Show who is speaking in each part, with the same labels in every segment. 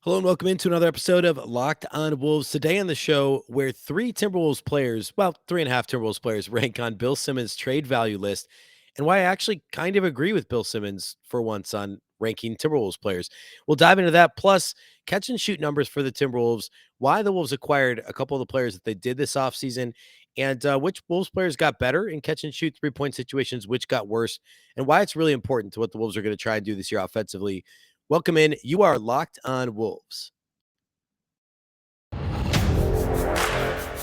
Speaker 1: Hello and welcome into another episode of Locked on Wolves. Today on the show, where three Timberwolves players, well, three and a half Timberwolves players rank on Bill Simmons' trade value list, and why I actually kind of agree with Bill Simmons for once on ranking Timberwolves players. We'll dive into that, plus catch and shoot numbers for the Timberwolves, why the Wolves acquired a couple of the players that they did this offseason, and which Wolves players got better in catch and shoot three-point situations, which got worse, and why it's really important to what the Wolves are going to try and do this year offensively. Welcome in. You are Locked on Wolves.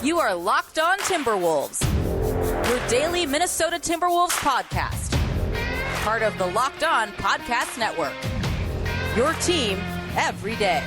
Speaker 2: You are Locked on Timberwolves, your daily Minnesota Timberwolves podcast. Part of the Locked On Podcast Network. Your team every day.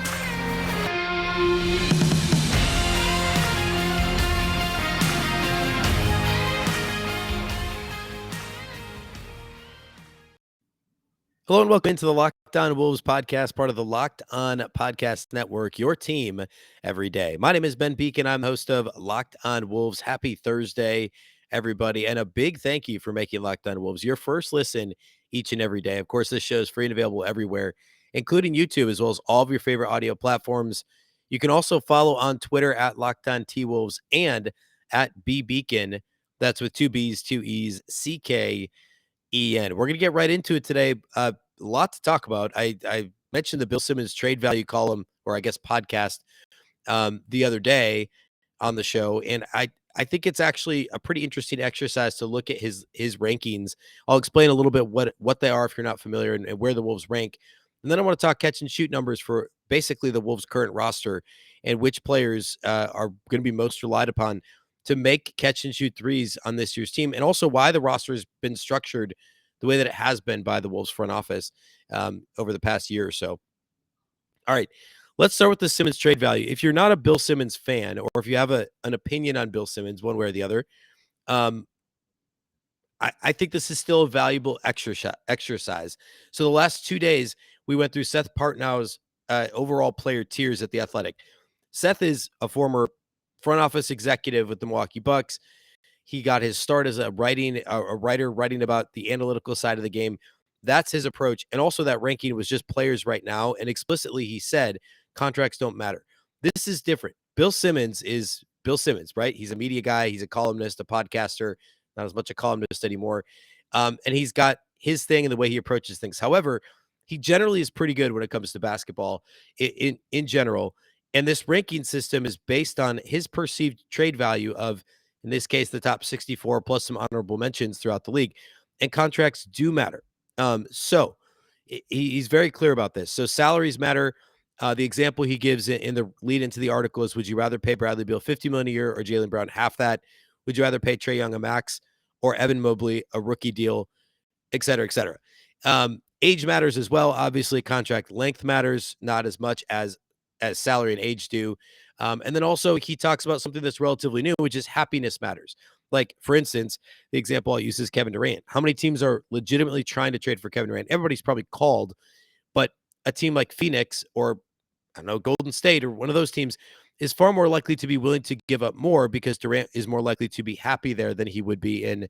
Speaker 1: Hello and welcome into the Locked On Wolves podcast, part of the Locked On Podcast Network, your team every day. My name is Ben Beecken. I'm host of Locked On Wolves. Happy Thursday, everybody. And a big thank you for making Locked On Wolves your first listen each and every day. Of course, this show is free and available everywhere, including YouTube, as well as all of your favorite audio platforms. You can also follow on Twitter at Locked On T Wolves and at Beecken. That's with two B's, two E's, CKEN. We're going to get right into it today. A lot to talk about. I mentioned the Bill Simmons trade value column, or I guess podcast, the other day on the show, and I think it's actually a pretty interesting exercise to look at his rankings. I'll explain a little bit what they are if you're not familiar, and where the Wolves rank. And then I want to talk catch and shoot numbers for basically the Wolves' current roster and which players are going to be most relied upon to make catch and shoot threes on this year's team, and also why the roster has been structured the way that it has been by the Wolves front office over the past year or so. All right, let's start with the Simmons trade value. If you're not a Bill Simmons fan, or if you have an opinion on Bill Simmons one way or the other, I think this is still a valuable exercise. So the last 2 days, we went through Seth Partnow's overall player tiers at The Athletic. Seth is a former front office executive with the Milwaukee Bucks. He got his start as a writer writing about the analytical side of the game. That's his approach. And also that ranking was just players right now. And explicitly, he said contracts don't matter. This is different. Bill Simmons is Bill Simmons, right? He's a media guy. He's a columnist, a podcaster, not as much a columnist anymore. And he's got his thing and the way he approaches things. However, he generally is pretty good when it comes to basketball in general. And this ranking system is based on his perceived trade value of, in this case, the top 64 plus some honorable mentions throughout the league. And contracts do matter. So he's very clear about this. So salaries matter. The example he gives in the lead into the article is, would you rather pay Bradley Beal $50 million a year or Jaylen Brown half that? Would you rather pay Trae Young a max or Evan Mobley a rookie deal, et cetera, et cetera? Age matters as well. Obviously, contract length matters, not as much as salary and age do. And then also he talks about something that's relatively new, which is happiness matters. Like, for instance, the example I'll use is Kevin Durant. How many teams are legitimately trying to trade for Kevin Durant? Everybody's probably called, but a team like Phoenix or, I don't know, Golden State or one of those teams is far more likely to be willing to give up more because Durant is more likely to be happy there than he would be in,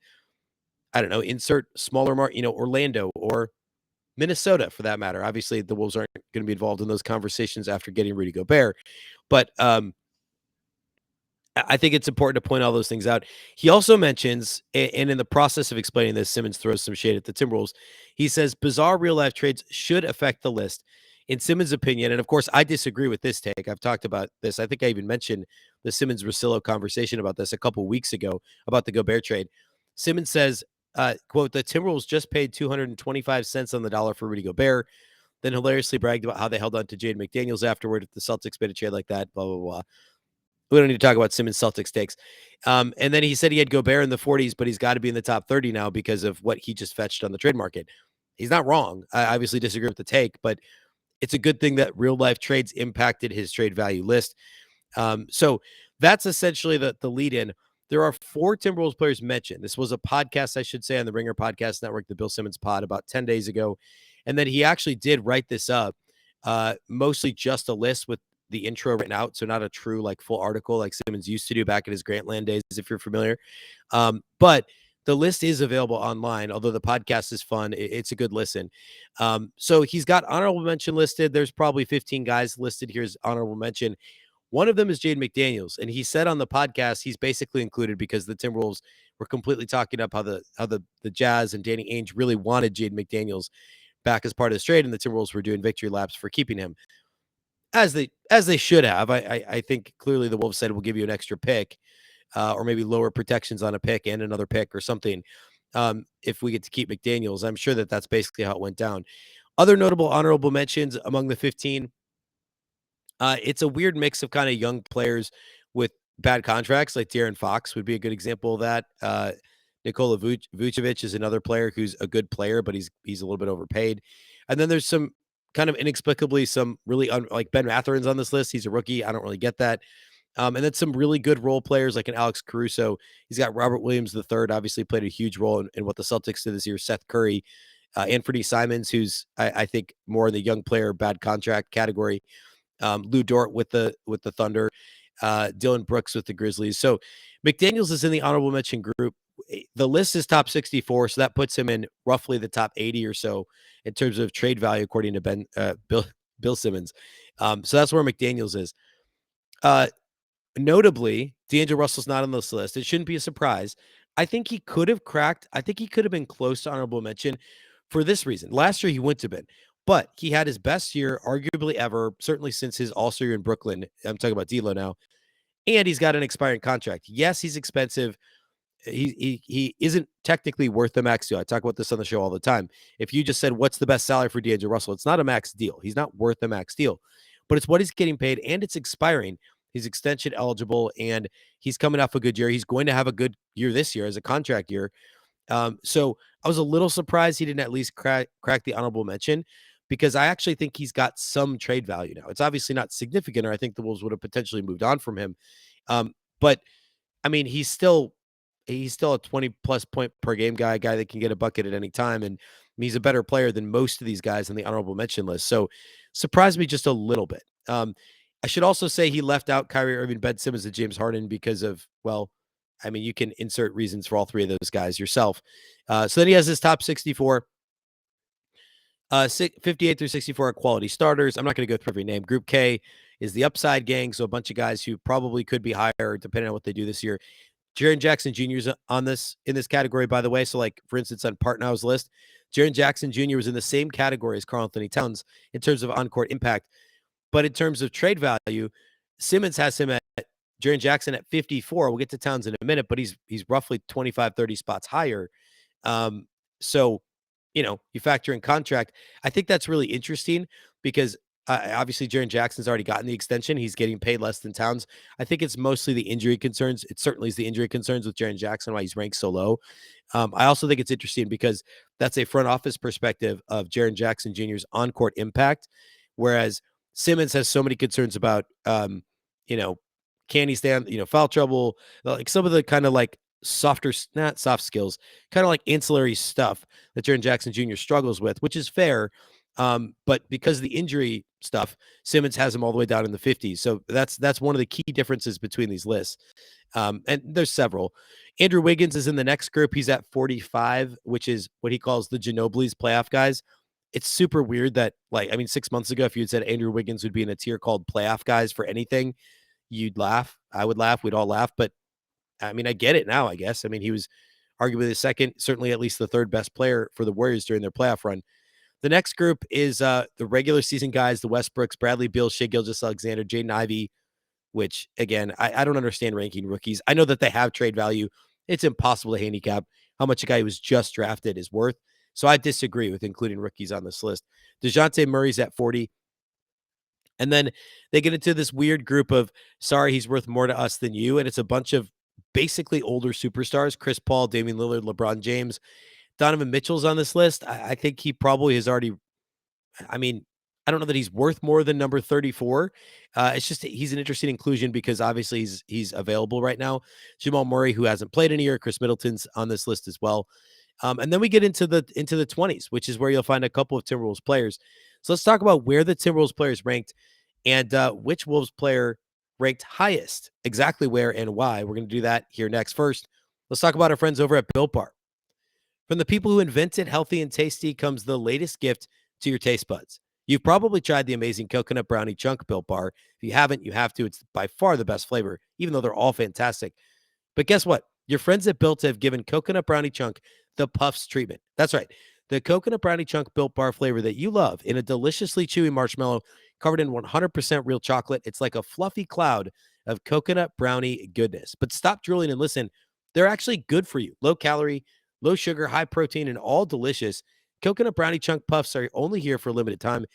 Speaker 1: I don't know, insert smaller market, Orlando or Minnesota for that matter. Obviously, the Wolves aren't going to be involved in those conversations after getting Rudy Gobert, but I think it's important to point all those things out. He also mentions, and in the process of explaining this, Simmons throws some shade at the Timberwolves. He says bizarre real-life trades should affect the list. In Simmons' opinion, and of course, I disagree with this take. I've talked about this. I think I even mentioned the Simmons-Russillo conversation about this a couple weeks ago about the Gobert trade. Simmons says, quote, the Timberwolves just paid 225 cents on the dollar for Rudy Gobert, then hilariously bragged about how they held on to Jaden McDaniels afterward if the Celtics made a trade like that, blah, blah, blah. We don't need to talk about Simmons Celtics takes. And then he said he had Gobert in the 40s, but he's got to be in the top 30 now because of what he just fetched on the trade market. He's not wrong. I obviously disagree with the take, but it's a good thing that real life trades impacted his trade value list. So that's essentially the lead in. There are 4 Timberwolves players mentioned. This was a podcast, I should say, on the Ringer Podcast Network, the Bill Simmons pod, about 10 days ago. And then he actually did write this up, mostly just a list with the intro written out, so not a true full article like Simmons used to do back in his Grantland days, if you're familiar. But The list is available online, although the podcast is fun. It's a good listen. So he's got honorable mention listed. There's probably 15 guys listed here as honorable mention. One of them is Jaden McDaniels, and he said on the podcast he's basically included because the Timberwolves were completely talking up how the Jazz and Danny Ainge really wanted Jaden McDaniels back as part of the trade, and the Timberwolves were doing victory laps for keeping him, as they should have. I think clearly the Wolves said we'll give you an extra pick, or maybe lower protections on a pick and another pick or something. If we get to keep McDaniels, I'm sure that that's basically how it went down. Other notable honorable mentions among the 15. It's a weird mix of kind of young players with bad contracts, like De'Aaron Fox would be a good example of that. Nikola Vucevic is another player who's a good player, but he's a little bit overpaid. And then there's some kind of inexplicably some really like Ben Matherin's on this list. He's a rookie. I don't really get that. And then some really good role players like an Alex Caruso. He's got Robert Williams III, obviously played a huge role in what the Celtics did this year. Seth Curry, Anthony Simons, who's I think more in the young player bad contract category. Lou Dort with the Thunder, Dylan Brooks with the Grizzlies. So McDaniels is in the honorable mention group. The list is top 64, so that puts him in roughly the top 80 or so in terms of trade value, according to Bill Simmons. So that's where McDaniels is. Notably, D'Angelo Russell's not on this list. It shouldn't be a surprise. I think he could have cracked. I think he could have been close to honorable mention for this reason. Last year he wouldn't have been, but he had his best year, arguably ever, certainly since his All-Star year in Brooklyn. I'm talking about D'Lo now, and he's got an expiring contract. Yes, he's expensive. He isn't technically worth the max deal. I talk about this on the show all the time. If you just said what's the best salary for D'Angelo Russell, it's not a max deal. He's not worth the max deal, but it's what he's getting paid, and it's expiring. He's extension eligible, and he's coming off a good year. He's going to have a good year this year as a contract year. So I was a little surprised he didn't at least crack the honorable mention, because I actually think he's got some trade value now. It's obviously not significant, or I think the Wolves would have potentially moved on from him. But I mean, he's still a 20 plus point per game guy that can get a bucket at any time. And he's a better player than most of these guys on the honorable mention list. So surprised me just a little bit. I should also say he left out Kyrie Irving, Ben Simmons, and James Harden because of, well, I mean, you can insert reasons for all three of those guys yourself. So then he has his top 64, 58 through 64 are quality starters. I'm not going to go through every name. Group K is the upside gang. So a bunch of guys who probably could be higher depending on what they do this year. Jaren Jackson Jr. is in this category, by the way. So, like, for instance, on Partnow's list, Jaren Jackson Jr. was in the same category as Karl-Anthony Towns in terms of on-court impact. But in terms of trade value, Simmons has him at Jaren Jackson at 54. We'll get to Towns in a minute, but he's roughly 25, 30 spots higher. So, you factor in contract. I think that's really interesting because obviously Jaren Jackson's already gotten the extension. He's getting paid less than Towns. I think it's mostly the injury concerns. It certainly is the injury concerns with Jaren Jackson, why he's ranked so low. I also think it's interesting because that's a front office perspective of Jaren Jackson Jr.'s on-court impact, whereas Simmons has so many concerns about, can he stand, foul trouble, like some of the kind of like softer, not soft skills, kind of like ancillary stuff that Jaren Jackson Jr. struggles with, which is fair. But because of the injury stuff, Simmons has him all the way down in the 50s. So that's one of the key differences between these lists. And there's several. Andrew Wiggins is in the next group. He's at 45, which is what he calls the Ginobili's playoff guys. It's super weird that, 6 months ago, if you had said Andrew Wiggins would be in a tier called playoff guys for anything, you'd laugh. I would laugh. We'd all laugh. But I mean, I get it now, I guess. I mean, he was arguably the second, certainly at least the third best player for the Warriors during their playoff run. The next group is the regular season guys, the Westbrooks, Bradley Beal, Shai Gilgeous-Alexander, Jaden Ivey, which, again, I don't understand ranking rookies. I know that they have trade value. It's impossible to handicap how much a guy who was just drafted is worth. So I disagree with including rookies on this list. DeJounte Murray's at 40. And then they get into this weird group of, sorry, he's worth more to us than you. And it's a bunch of basically older superstars, Chris Paul, Damian Lillard, LeBron James. Donovan Mitchell's on this list. I think he probably has already, I don't know that he's worth more than number 34. It's just he's an interesting inclusion because obviously he's available right now. Jamal Murray, who hasn't played in a year, Chris Middleton's on this list as well. And then we get into the 20s, which is where you'll find a couple of Timberwolves players. So let's talk about where the Timberwolves players ranked and which Wolves player ranked highest, exactly where and why. We're going to do that here next. First, Let's talk about our friends over at Built Bar. From the people who invented healthy and tasty comes the latest gift to your taste buds. You've probably tried the amazing coconut brownie chunk Built Bar. If you haven't, you have to. It's by far the best flavor, even though they're all fantastic. But guess what? Your friends at Built have given coconut brownie chunk the Puffs treatment. That's right. The coconut brownie chunk Built Bar flavor that you love in a deliciously chewy marshmallow covered in 100% real chocolate. It's like a fluffy cloud of coconut brownie goodness. But stop drooling and listen. They're actually good for you. Low calorie, low sugar, high protein, and all delicious. Coconut brownie chunk puffs are only here for a limited time.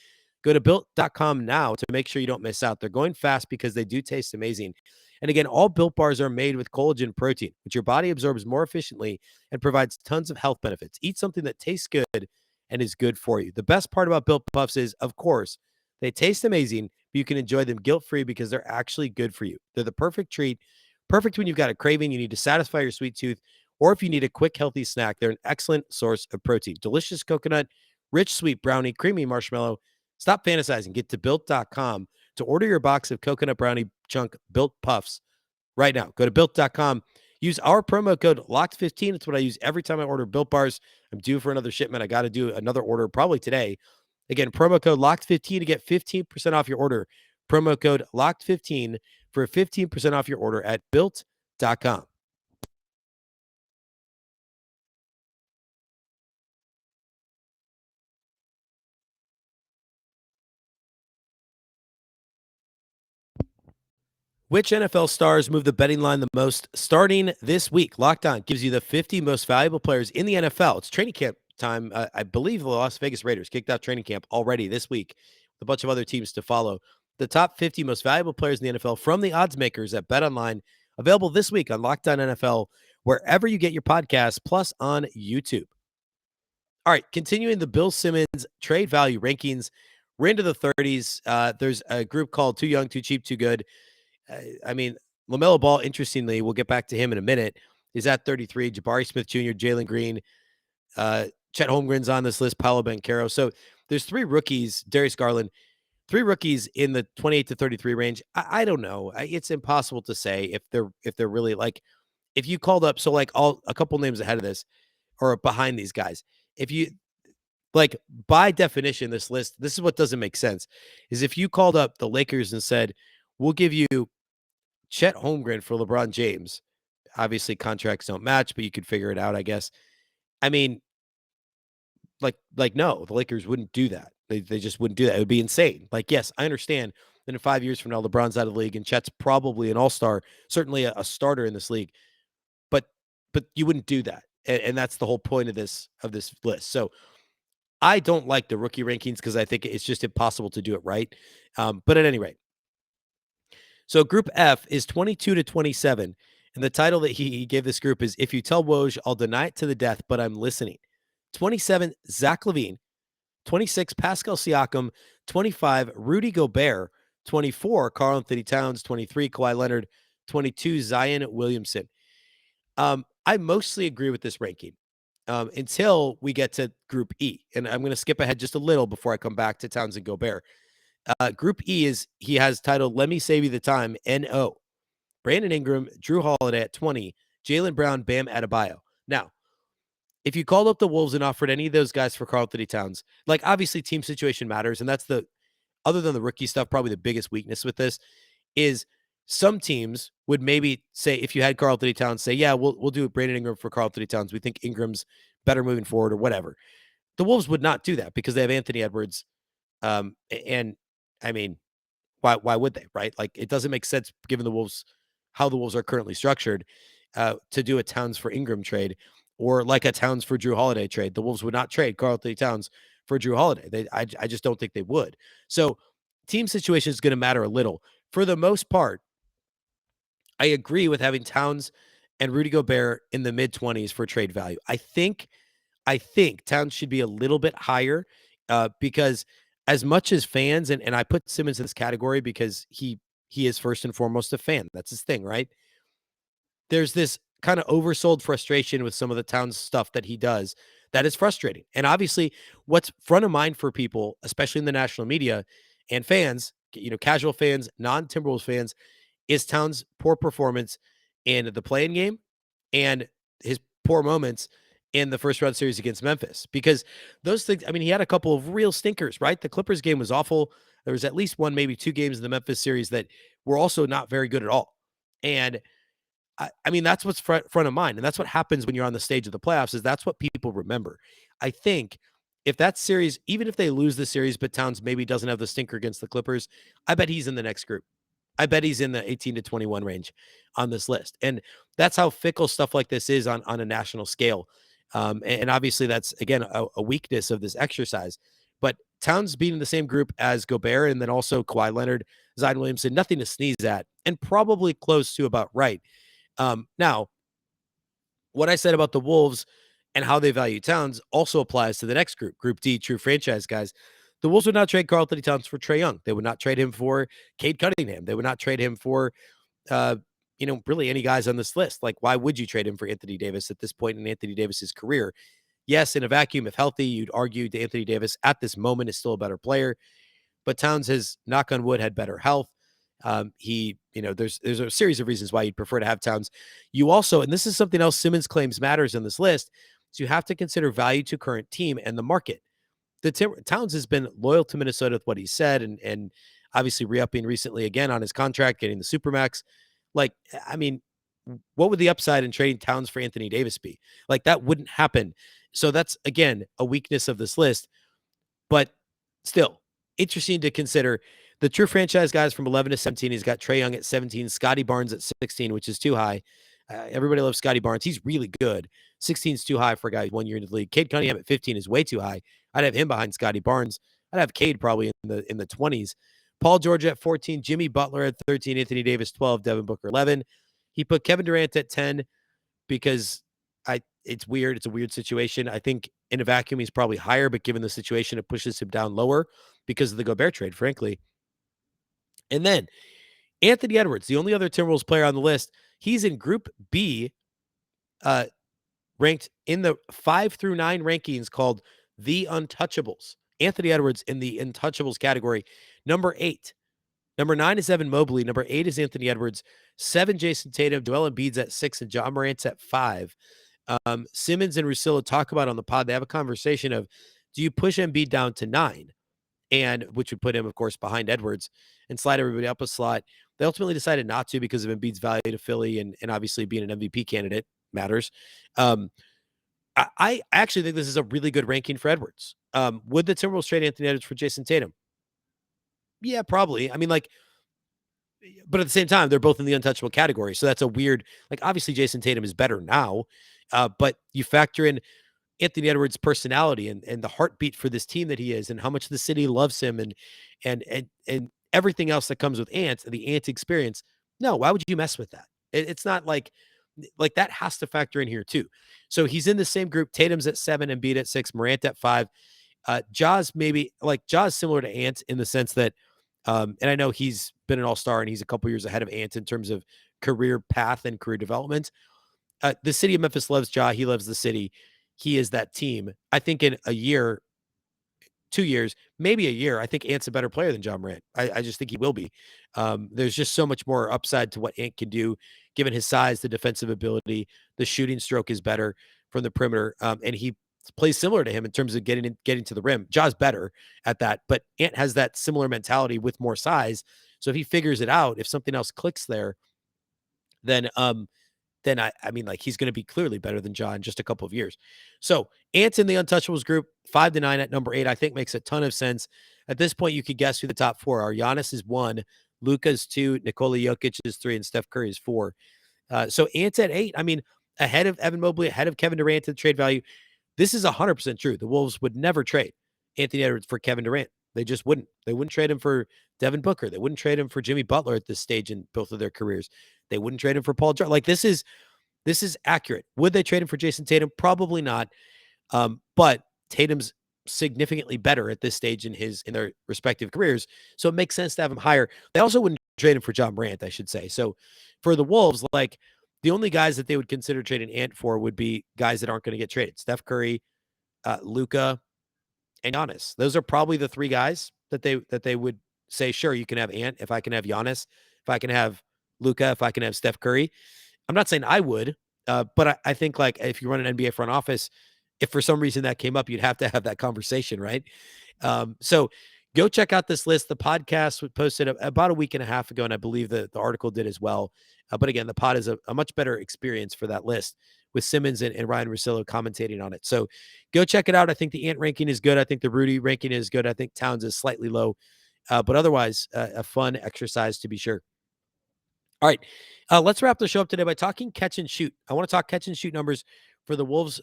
Speaker 1: Go to built.com now to make sure you don't miss out. They're going fast because they do taste amazing. And again, all Built Bars are made with collagen protein, which your body absorbs more efficiently and provides tons of health benefits. Eat something that tastes good and is good for you. The best part about Built Puffs is, of course, they taste amazing, but you can enjoy them guilt-free because they're actually good for you. They're the perfect treat, perfect when you've got a craving, you need to satisfy your sweet tooth, or if you need a quick, healthy snack. They're an excellent source of protein. Delicious coconut, rich, sweet brownie, creamy marshmallow. Stop fantasizing. Get to built.com to order your box of coconut brownie chunk Built Puffs right now. Go to built.com. Use our promo code LOCKED15. It's what I use every time I order Built Bars. I'm due for another shipment. I got to do another order probably today. Again, promo code LOCKED15 to get 15% off your order. Promo code LOCKED15 for 15% off your order at built.com. Which NFL stars move the betting line the most? Starting this week, Locked On gives you the 50 most valuable players in the NFL. It's training camp time. I believe the Las Vegas Raiders kicked off training camp already this week with a bunch of other teams to follow. The top 50 most valuable players in the NFL from the odds makers at BetOnline, available this week on Locked On NFL, wherever you get your podcasts, plus on YouTube. All right, continuing the Bill Simmons trade value rankings, we're into the 30s. There's a group called Too Young, Too Cheap, Too Good. I mean, LaMelo Ball, interestingly, we'll get back to him in a minute, is at 33. Jabari Smith Jr., Jalen Green, Chet Holmgren's on this list, Paolo Banchero. So there's three rookies, Darius Garland, three rookies in the 28 to 33 range. I don't know. It's impossible to say if they're really like, if you called up, so like a couple names ahead of this or behind these guys, if you like by definition, this list, this is what doesn't make sense, is if you called up the Lakers and said, we'll give you Chet Holmgren for LeBron James. Obviously, contracts don't match, but you could figure it out, I guess. I mean, no, the Lakers wouldn't do that. They just wouldn't do that. It would be insane. Like, yes, I understand that in 5 years from now, LeBron's out of the league and Chet's probably an all-star, certainly a starter in this league. But you wouldn't do that. And that's the whole point of this list. So I don't like the rookie rankings because I think it's just impossible to do it right. But at any rate, so Group F is 22 to 27. And the title that he gave this group is If You Tell Woj, I'll Deny It to the Death, But I'm Listening. 27, Zach LaVine. 26, Pascal Siakam. 25, Rudy Gobert. 24, Karl-Anthony Towns. 23, Kawhi Leonard. 22, Zion Williamson. I mostly agree with this ranking until we get to Group E. And I'm going to skip ahead just a little before I come back to Towns and Gobert. Group E he has titled Let Me Save You the Time, N.O. Brandon Ingram, Drew Holiday at 20, Jaylen Brown, Bam Adebayo. Now, if you called up the Wolves and offered any of those guys for Karl-Anthony Towns, like obviously team situation matters, and that's other than the rookie stuff, probably the biggest weakness with this is some teams would maybe say, if you had Karl-Anthony Towns, say, yeah, we'll do Brandon Ingram for Karl-Anthony Towns. We think Ingram's better moving forward or whatever. The Wolves would not do that because they have Anthony Edwards. And I mean, why would they, right? Like, it doesn't make sense given how the Wolves are currently structured to do a Towns for Ingram trade or like a Towns for Drew Holiday trade. The Wolves would not trade Karl-Anthony Towns for Drew Holiday. I just don't think they would. So team situation is going to matter a little. For the most part, I agree with having Towns and Rudy Gobert in the mid-20s for trade value. I think Towns should be a little bit higher because as much as fans, and I put Simmons in this category because he is first and foremost a fan. That's his thing, right? There's this kind of oversold frustration with some of the Towns stuff that he does that is frustrating. And obviously what's front of mind for people, especially in the national media and fans, casual fans, non-Timberwolves fans, is Towns' poor performance in the play-in game and his poor moments in the first round series against Memphis, because those things, I mean, he had a couple of real stinkers, right? The Clippers game was awful. There was at least one, maybe two games in the Memphis series that were also not very good at all. And I mean, that's what's front of mind. And that's what happens when you're on the stage of the playoffs, is that's what people remember. I think if that series, even if they lose the series, but Towns maybe doesn't have the stinker against the Clippers, I bet he's in the next group. I bet he's in the 18 to 21 range on this list. And that's how fickle stuff like this is on a national scale. And obviously that's, again, a weakness of this exercise. But Towns being in the same group as Gobert, and then also Kawhi Leonard, Zion Williamson, nothing to sneeze at, and probably close to about right. Now, what I said about the Wolves and how they value Towns also applies to the next group, Group D, true franchise guys. The Wolves would not trade Karl-Anthony Towns for Trae Young. They would not trade him for Cade Cunningham. They would not trade him for, really any guys on this list. Like, why would you trade him for Anthony Davis at this point in Anthony Davis's career? Yes, in a vacuum, if healthy, you'd argue that Anthony Davis at this moment is still a better player, but Towns has, knock on wood, had better health. There's a series of reasons why you'd prefer to have Towns. You also, and this is something else Simmons claims matters in this list, is you have to consider value to current team and the market. Towns has been loyal to Minnesota with what he said, and obviously re-upping recently again on his contract, getting the Supermax. Like, I mean, what would the upside in trading Towns for Anthony Davis be? Like, that wouldn't happen. So that's, again, a weakness of this list. But still, interesting to consider. The true franchise guys from 11 to 17, he's got Trae Young at 17, Scotty Barnes at 16, which is too high. Everybody loves Scotty Barnes. He's really good. 16 is too high for a guy who's 1 year into the league. Cade Cunningham at 15 is way too high. I'd have him behind Scotty Barnes. I'd have Cade probably in the 20s. Paul George at 14, Jimmy Butler at 13, Anthony Davis 12, Devin Booker 11. He put Kevin Durant at 10 because it's weird. It's a weird situation. I think in a vacuum, he's probably higher, but given the situation, it pushes him down lower because of the Gobert trade, frankly. And then Anthony Edwards, the only other Timberwolves player on the list, he's in Group B, ranked in the 5 through 9 rankings called the Untouchables. Anthony Edwards in the Untouchables category, number 8. Number 9 is Evan Mobley. Number 8 is Anthony Edwards. 7, Jason Tatum. Joel Embiid's at 6, and John Morant's at 5. Simmons and Russillo talk about on the pod. They have a conversation of, do you push Embiid down to 9? And which would put him, of course, behind Edwards and slide everybody up a slot. They ultimately decided not to because of Embiid's value to Philly, and obviously being an MVP candidate matters. I actually think this is a really good ranking for Edwards. Would the Timberwolves trade Anthony Edwards for Jason Tatum? Yeah, probably. I mean, like, but at the same time, they're both in the untouchable category. So that's a weird, like, obviously Jason Tatum is better now, but you factor in Anthony Edwards' personality and the heartbeat for this team that he is, and how much the city loves him, and everything else that comes with Ant, the Ant experience. No, why would you mess with that? It's not like that has to factor in here too. So he's in the same group. Tatum's at 7, Embiid at 6, Morant at 5. Ja's maybe, like, Ja's similar to Ant in the sense that, and I know he's been an all-star and he's a couple years ahead of Ant in terms of career path and career development. The city of Memphis loves Ja. He loves the city. He is that team. I think in a year, 2 years, maybe a year, I think Ant's a better player than John Morant. I just think he will be. There's just so much more upside to what Ant can do, given his size, the defensive ability, the shooting stroke is better from the perimeter, and he plays similar to him in terms of getting to the rim. Ja's better at that, but Ant has that similar mentality with more size. So if he figures it out, if something else clicks there, then I mean, like, he's going to be clearly better than Ja in just a couple of years. So Ant's in the Untouchables group, 5 to 9 at number 8, I think makes a ton of sense. At this point, you could guess who the top 4 are. Giannis is 1, Luka is 2, Nikola Jokic is 3, and Steph Curry is 4. So Ant's at 8. I mean, ahead of Evan Mobley, ahead of Kevin Durant to the trade value. This is 100% true. The Wolves would never trade Anthony Edwards for Kevin Durant. They just wouldn't. They wouldn't trade him for Devin Booker. They wouldn't trade him for Jimmy Butler at this stage in both of their careers. They wouldn't trade him for Paul George. Like, this is accurate. Would they trade him for Jason Tatum? Probably not. But Tatum's significantly better at this stage in their respective careers. So it makes sense to have him higher. They also wouldn't trade him for John Morant, I should say. So for the Wolves, like, the only guys that they would consider trading Ant for would be guys that aren't going to get traded. Steph Curry, Luka, and Giannis. Those are probably the 3 guys that they would say, sure, you can have Ant if I can have Giannis, if I can have Luka, if I can have Steph Curry. I'm not saying I would. But I think like if you run an NBA front office, if for some reason that came up, you'd have to have that conversation, right? So go check out this list. The podcast was posted about a week and a half ago, and I believe the article did as well. But again, the pod is a much better experience for that list with Simmons and Ryan Russillo commentating on it. So go check it out. I think the Ant ranking is good. I think the Rudy ranking is good. I think Towns is slightly low, but otherwise a fun exercise to be sure. All right, let's wrap the show up today by talking catch and shoot. I want to talk catch and shoot numbers for the Wolves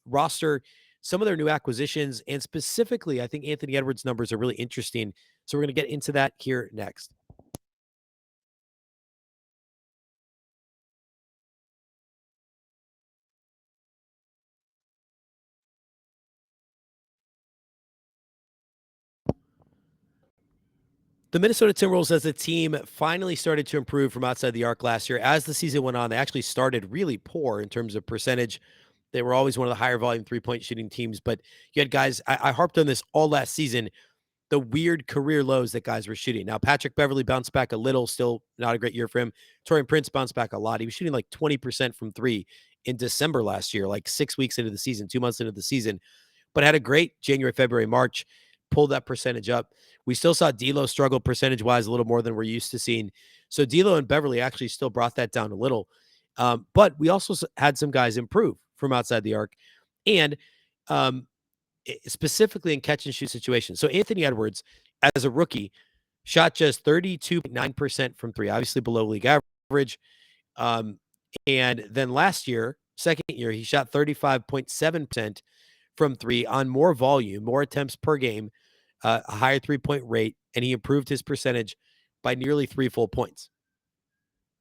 Speaker 1: roster, some of their new acquisitions, and specifically, I think Anthony Edwards' numbers are really interesting. So we're going to get into that here next. The Minnesota Timberwolves as a team finally started to improve from outside the arc last year. As the season went on, they actually started really poor in terms of percentage. They were always one of the higher volume three-point shooting teams, but you had guys, I harped on this all last season, the weird career lows that guys were shooting. Now, Patrick Beverley bounced back a little, still not a great year for him. Taurean Prince bounced back a lot. He was shooting like 20% from three in December last year, like 6 weeks into the season, 2 months into the season, but had a great January, February, March, pulled that percentage up. We still saw D'Lo struggle percentage-wise a little more than we're used to seeing. So D'Lo and Beverley actually still brought that down a little. But we also had some guys improve from outside the arc. And specifically in catch and shoot situations. So Anthony Edwards, as a rookie, shot just 32.9% from three, obviously below league average. And then last year, second year, he shot 35.7% from three on more volume, more attempts per game, a higher 3-point rate, and he improved his percentage by nearly 3 full points.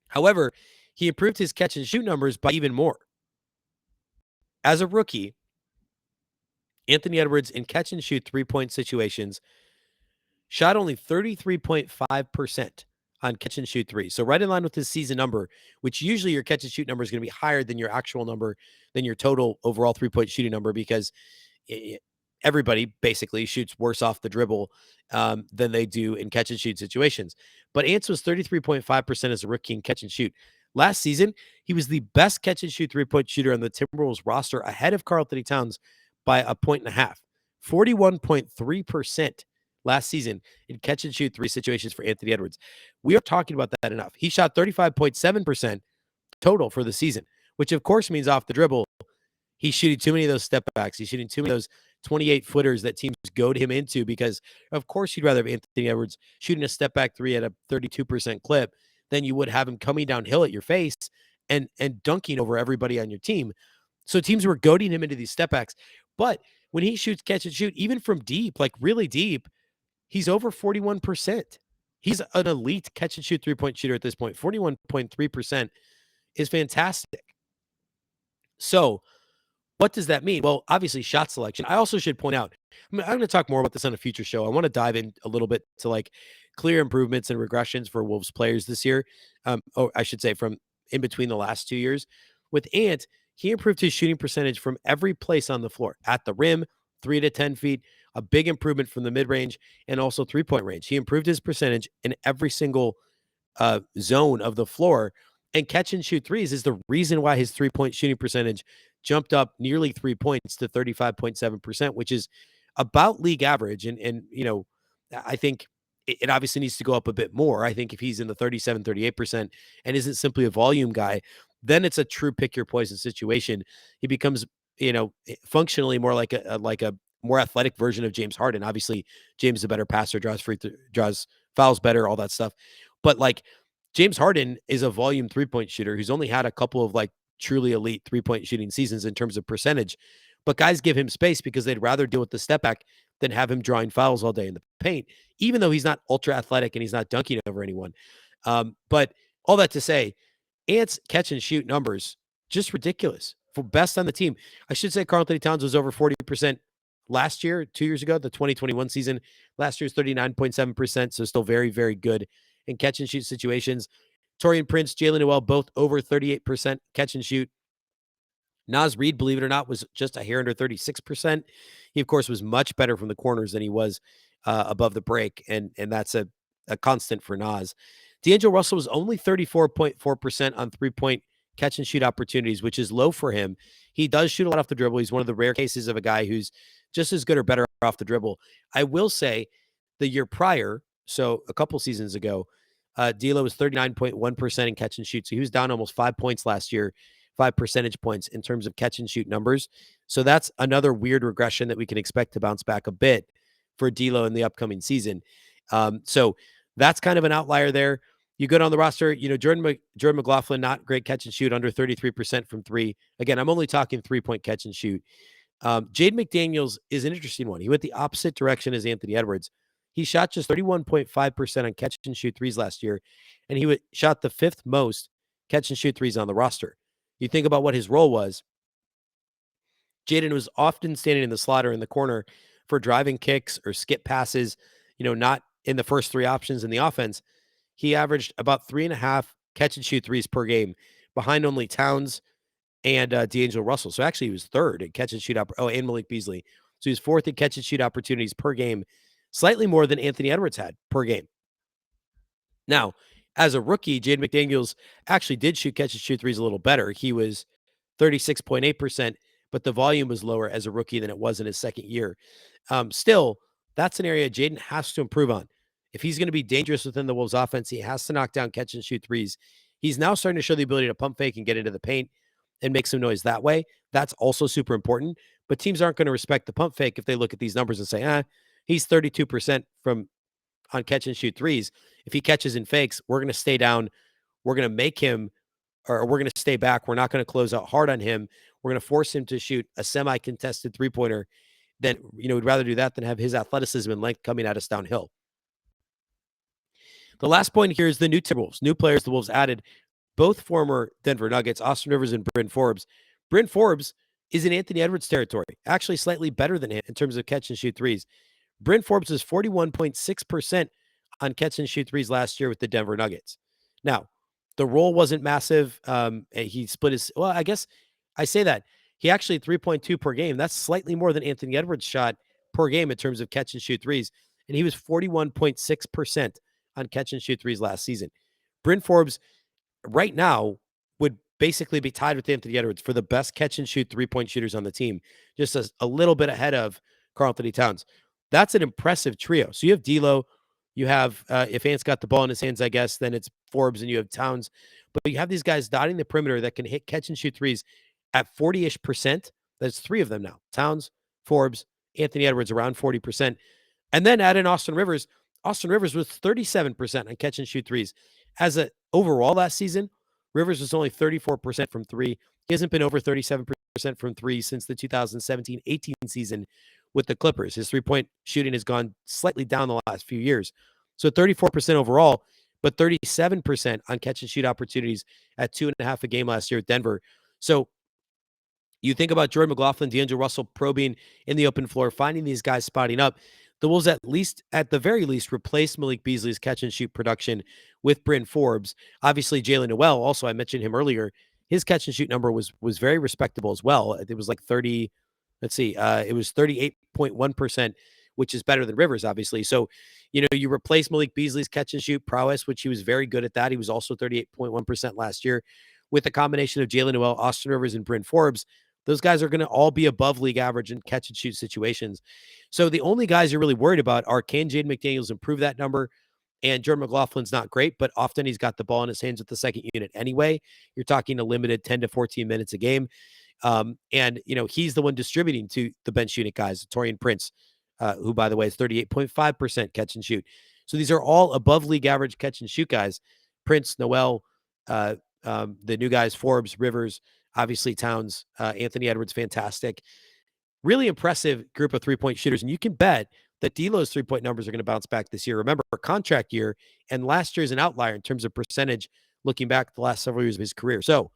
Speaker 1: However, he improved his catch and shoot numbers by even more. As a rookie, Anthony Edwards in catch and shoot 3-point situations shot only 33.5% on catch and shoot three. So right in line with his season number, which usually your catch and shoot number is going to be higher than your actual number, than your total overall 3-point shooting number, because everybody basically shoots worse off the dribble than they do in catch and shoot situations. But Ants was 33.5% as a rookie in catch and shoot. Last season, he was the best catch and shoot 3-point shooter on the Timberwolves roster, ahead of Karl-Anthony Towns by 1.5 points. 41.3% last season in catch and shoot three situations for Anthony Edwards. We are talking about that enough. He shot 35.7% total for the season, which of course means off the dribble. He's shooting too many of those step backs. He's shooting too many of those 28 footers that teams goad him into, because of course you'd rather have Anthony Edwards shooting a step back three at a 32% clip than you would have him coming downhill at your face and dunking over everybody on your team. So teams were goading him into these step backs. But when he shoots catch and shoot, even from deep, like really deep, he's over 41%. He's an elite catch and shoot 3-point shooter at this point. 41.3% is fantastic. So what does that mean? Well, obviously shot selection. I also should point out, I'm going to talk more about this on a future show. I want to dive in a little bit to like clear improvements and regressions for Wolves players this year. Or I should say from in between the last 2 years. With Ant, he improved his shooting percentage from every place on the floor. At the rim, 3 to 10 feet, a big improvement from the mid-range, and also 3-point range. He improved his percentage in every single zone of the floor. And catch and shoot threes is the reason why his 3-point shooting percentage jumped up nearly 3 points to 35.7%, which is about league average. And you know, I think it obviously needs to go up a bit more. I think if he's in the 37, 38% and isn't simply a volume guy, then it's a true pick your poison situation. He becomes, you know, functionally more like a more athletic version of James Harden. Obviously, James is a better passer, draws fouls better, all that stuff. But like James Harden is a volume 3-point shooter who's only had a couple of like truly elite 3-point shooting seasons in terms of percentage. But guys give him space because they'd rather deal with the step back than have him drawing fouls all day in the paint, even though he's not ultra athletic and he's not dunking over anyone. But all that to say, Ant's catch and shoot numbers, just ridiculous. For best on the team. I should say Karl-Anthony Towns was over 40% last year, 2 years ago, the 2021 season. Last year's 39.7%, so still very, very good in catch and shoot situations. Taurean Prince, Jalen Noel, both over 38% catch and shoot. Naz Reid, believe it or not, was just a hair under 36%. He, of course, was much better from the corners than he was above the break, and that's a constant for Naz. D'Angelo Russell was only 34.4% on 3-point catch and shoot opportunities, which is low for him. He does shoot a lot off the dribble. He's one of the rare cases of a guy who's just as good or better off the dribble. I will say the year prior, so a couple seasons ago, D'Lo was 39.1% in catch and shoot. So he was down almost 5 points last year, 5 percentage points in terms of catch and shoot numbers. So that's another weird regression that we can expect to bounce back a bit for D'Lo in the upcoming season. So that's kind of an outlier there. You go down the roster, Jordan McLaughlin, not great catch and shoot, under 33% from three. Again, I'm only talking 3-point catch and shoot. Jaden McDaniels is an interesting one. He went the opposite direction as Anthony Edwards. He shot just 31.5% on catch and shoot threes last year, and he shot the fifth most catch and shoot threes on the roster. You think about what his role was. Jaden was often standing in the slot or in the corner for driving kicks or skip passes, not in the first three options in the offense. He averaged about 3.5 catch and shoot threes per game, behind only Towns and D'Angelo Russell. So actually he was third in catch and shoot. And Malik Beasley. So he's fourth in catch and shoot opportunities per game, slightly more than Anthony Edwards had per game. Now, as a rookie, Jaden McDaniels actually did shoot catch and shoot threes a little better. He was 36.8%, but the volume was lower as a rookie than it was in his second year. Still, that's an area Jaden has to improve on. If he's going to be dangerous within the Wolves offense, he has to knock down catch and shoot threes. He's now starting to show the ability to pump fake and get into the paint and make some noise that way. That's also super important. But teams aren't going to respect the pump fake if they look at these numbers and say, he's 32% on catch and shoot threes. If he catches and fakes, we're going to stay down. We're going to make him, or we're going to stay back. We're not going to close out hard on him. We're going to force him to shoot a semi-contested three-pointer. Then, we'd rather do that than have his athleticism and length coming at us downhill. The last point here is the new Timberwolves. New players the Wolves added, both former Denver Nuggets, Austin Rivers and Bryn Forbes. Bryn Forbes is in Anthony Edwards territory, actually slightly better than him in terms of catch and shoot threes. Bryn Forbes was 41.6% on catch and shoot threes last year with the Denver Nuggets. Now, the role wasn't massive. He split his, I guess I say that. He actually 3.2 per game. That's slightly more than Anthony Edwards shot per game in terms of catch and shoot threes. And he was 41.6% on catch and shoot threes last season. Bryn Forbes right now would basically be tied with Anthony Edwards for the best catch and shoot 3-point shooters on the team, just a little bit ahead of Karl-Anthony Towns. That's an impressive trio. So you have D'Lo, you have, if Ant's got the ball in his hands, I guess, then it's Forbes and you have Towns. But you have these guys dotting the perimeter that can hit catch and shoot threes at 40-ish%. That's three of them now. Towns, Forbes, Anthony Edwards around 40%. And then add in Austin Rivers. Austin Rivers was 37% on catch and shoot threes. As a overall last season, Rivers was only 34% from three. He hasn't been over 37% from three since the 2017-18 season with the Clippers. His three-point shooting has gone slightly down the last few years. So 34% overall, but 37% on catch and shoot opportunities at 2.5 a game last year at Denver. So you think about Jordan McLaughlin, D'Angelo Russell probing in the open floor, finding these guys spotting up. The Wolves at the very least, replaced Malik Beasley's catch and shoot production with Bryn Forbes. Obviously, Jalen Noel, also I mentioned him earlier, his catch and shoot number was very respectable as well. It was like 30, it was 38.1%, which is better than Rivers, obviously. So, you replace Malik Beasley's catch and shoot prowess, which he was very good at that. He was also 38.1% last year, with a combination of Jalen Noel, Austin Rivers, and Bryn Forbes. Those guys are going to all be above league average in catch and shoot situations. So the only guys you're really worried about are, can Jaden McDaniels improve that number? And Jordan McLaughlin's not great, but often he's got the ball in his hands with the second unit anyway. You're talking a limited 10 to 14 minutes a game. And he's the one distributing to the bench unit guys, Taurean Prince, who, by the way, is 38.5% catch and shoot. So these are all above league average catch and shoot guys. Prince, Noel, the new guys, Forbes, Rivers, obviously Towns, Anthony Edwards, fantastic. Really impressive group of three-point shooters. And you can bet that D'Lo's three-point numbers are going to bounce back this year. Remember, contract year, and last year is an outlier in terms of percentage, looking back the last several years of his career. So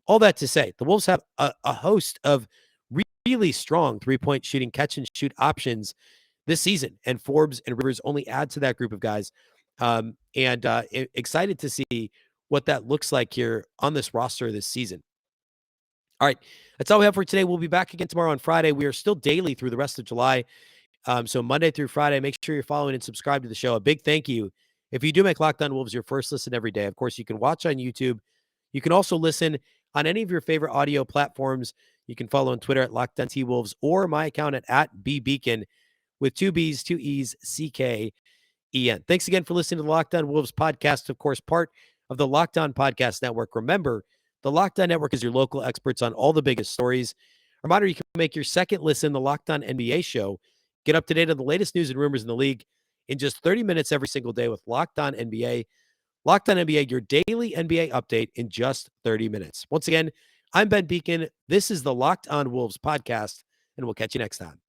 Speaker 1: all that to say, the Wolves have a host of really strong three-point shooting catch and shoot options this season. And Forbes and Rivers only add to that group of guys. Excited to see what that looks like here on this roster this season. All right, that's all we have for today. We'll be back again tomorrow on Friday. We are still daily through the rest of July. So Monday through Friday, make sure you're following and subscribe to the show. A big thank you if you do make Locked On Wolves your first listen every day. Of course, you can watch on YouTube. You can also listen on any of your favorite audio platforms. You can follow on Twitter at Locked On T-Wolves or my account at @BBeecken with 2 B's, 2 E's, CKEN. Thanks again for listening to the Locked On Wolves podcast, of course, part of the Locked On Podcast Network. Remember, the Locked On Network is your local experts on all the biggest stories. Reminder, you can make your second listen, the Locked On NBA show. Get up to date on the latest news and rumors in the league in just 30 minutes every single day with Locked On NBA. Locked On NBA, your daily NBA update in just 30 minutes. Once again, I'm Ben Beecken. This is the Locked On Wolves podcast, and we'll catch you next time.